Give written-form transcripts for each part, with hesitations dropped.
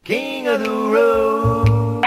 King of the Road.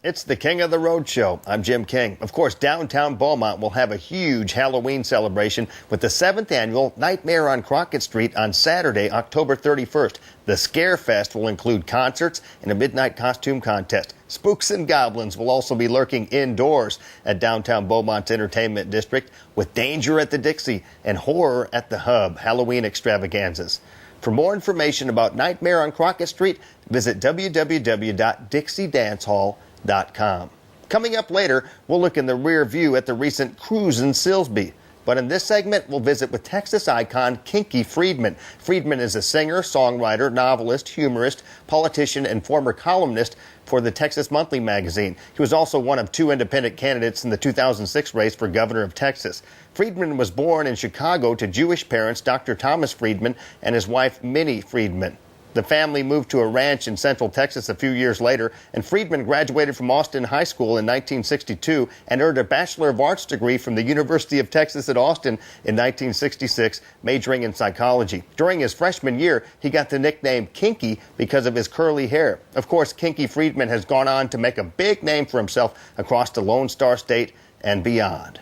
It's the King of the Road show. I'm Jim King. Of course, downtown Beaumont will have a huge Halloween celebration with the 7th annual Nightmare on Crockett Street on Saturday, October 31st. The Scare Fest will include concerts and a midnight costume contest. Spooks and goblins will also be lurking indoors at downtown Beaumont's entertainment district with Danger at the Dixie and Horror at the Hub Halloween extravaganzas. For more information about Nightmare on Crockett Street, visit www.dixiedancehall.com. Coming up later, we'll look in the rear view at the recent cruise in Silsbee. But in this segment, we'll visit with Texas icon Kinky Friedman. Friedman is a singer, songwriter, novelist, humorist, politician, and former columnist for the Texas Monthly magazine. He was also one of 2 independent candidates in the 2006 race for governor of Texas. Friedman was born in Chicago to Jewish parents Dr. Thomas Friedman and his wife Minnie Friedman. The family moved to a ranch in central Texas a few years later, and Friedman graduated from Austin High School in 1962 and earned a Bachelor of Arts degree from the University of Texas at Austin in 1966, majoring in psychology. During his freshman year, he got the nickname Kinky because of his curly hair. Of course, Kinky Friedman has gone on to make a big name for himself across the Lone Star State and beyond.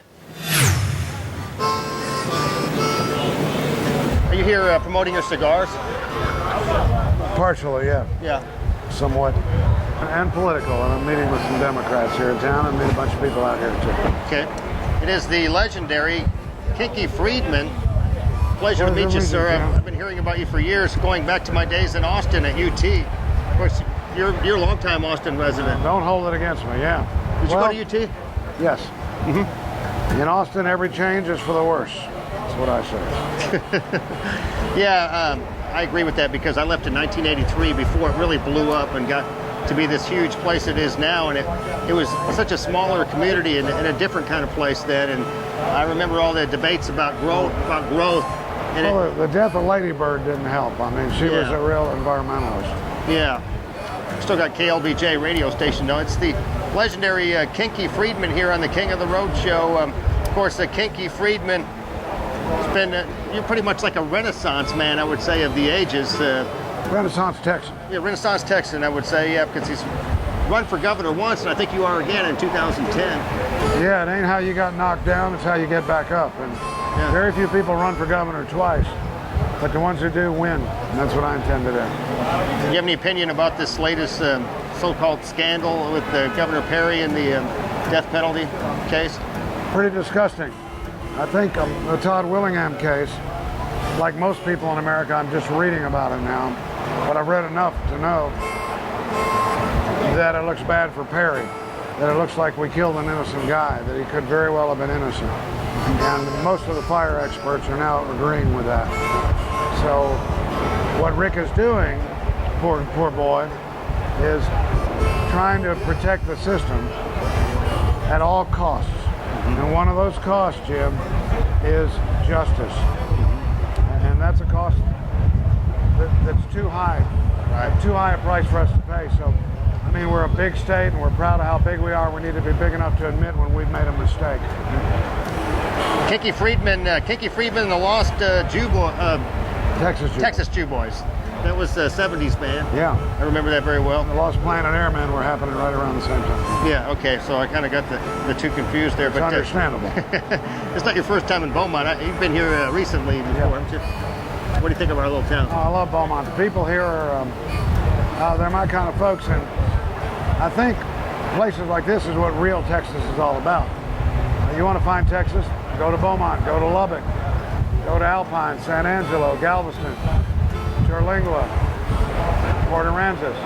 Are you here promoting your cigars? Partially, yeah. Yeah. Somewhat. And political. And I'm meeting with some Democrats here in town. I meet a bunch of people out here, too. Okay. It is the legendary Kinky Friedman. Pleasure to meet you, sir. I've been hearing about you for years, going back to my days in Austin at UT. Of course, you're a longtime Austin resident. Don't hold it against me, yeah. Did you go to UT? Yes. Mm-hmm. In Austin, every change is for the worse. That's what I say. Yeah, I agree with that because I left in 1983 before it really blew up and got to be this huge place it is now. And it was such a smaller community and a different kind of place then. And I remember all the debates about growth. And well, the death of Lady Bird didn't help. I mean, she was a real environmentalist. Yeah. Still got KLBJ radio station, though. It's the legendary Kinky Friedman here on the King of the Road show. Of course, Kinky Friedman has been, you're pretty much like a Renaissance man, I would say, of the ages. Renaissance Texan. Yeah, Renaissance Texan, I would say, yeah, because he's run for governor once, and I think you are again in 2010. Yeah, it ain't how you got knocked down, it's how you get back up. And very few people run for governor twice, but the ones who do win, and that's what I intend to do. Do you have any opinion about this latest so-called scandal with Governor Perry and the death penalty case? Pretty disgusting. I think the Todd Willingham case, like most people in America, I'm just reading about it now, but I've read enough to know that it looks bad for Perry, that it looks like we killed an innocent guy, that he could very well have been innocent. And most of the fire experts are now agreeing with that. So what Rick is doing, poor boy, is trying to protect the system at all costs. And one of those costs, Jim, is justice. And that's a cost that's too high. Right. Too high a price for us to pay. So, I mean, we're a big state and we're proud of how big we are. We need to be big enough to admit when we've made a mistake. Kinky Friedman and the Lost Jew Boy, Texas Jew Boys. That was the 70s band. Yeah. I remember that very well. The Lost Planet Airmen were happening right around the same time. Yeah, okay, so I kind of got the two confused there. It's understandable. It's not your first time in Beaumont. You've been here recently before, haven't you? What do you think of our little town? Oh, I love Beaumont. The people here are, they're my kind of folks, and I think places like this is what real Texas is all about. You want to find Texas? Go to Beaumont, go to Lubbock, go to Alpine, San Angelo, Galveston, Terlingua, Port Aransas.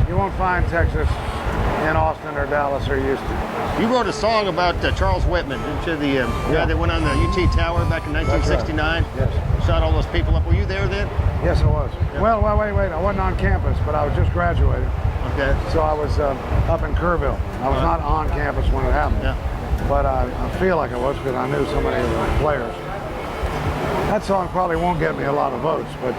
You won't find Texas in Austin or Dallas or Houston. You wrote a song about Charles Whitman, didn't you? The guy that went on the UT Tower back in 1969. Right. Yes. Shot all those people up. Were you there then? Yes, I was. Yeah. Well, wait. I wasn't on campus, but I was just graduating. Okay. So I was up in Kerrville. I was not on campus when it happened. Yeah. But I feel like I was because I knew so many of the players. That song probably won't get me a lot of votes, but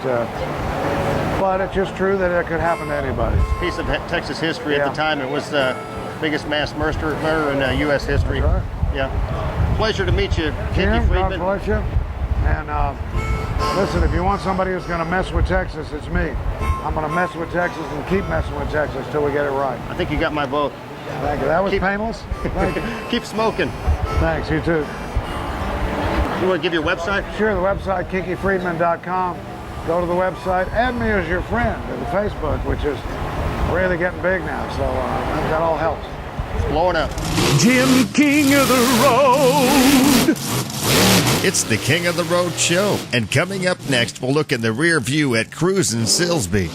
it's just true that it could happen to anybody. It's a piece of Texas history at the time. It was the biggest mass murder in U.S. history. That's right. Yeah. Pleasure to meet you, Kinky Friedman. God bless you. And Listen, if you want somebody who's going to mess with Texas, it's me. I'm going to mess with Texas and keep messing with Texas till we get it right. I think you got my vote. Thank you. That was painless. Thank you. Keep smoking. Thanks, you too. You want to give your website? Sure, the website, kinkyfriedman.com. Go to the website. Add me as your friend to the Facebook, which is really getting big now. So that all helps. It's blowing up. Jim King of the Road. It's the King of the Road show. And coming up next, we'll look in the rear view at Cruisin' Silsby.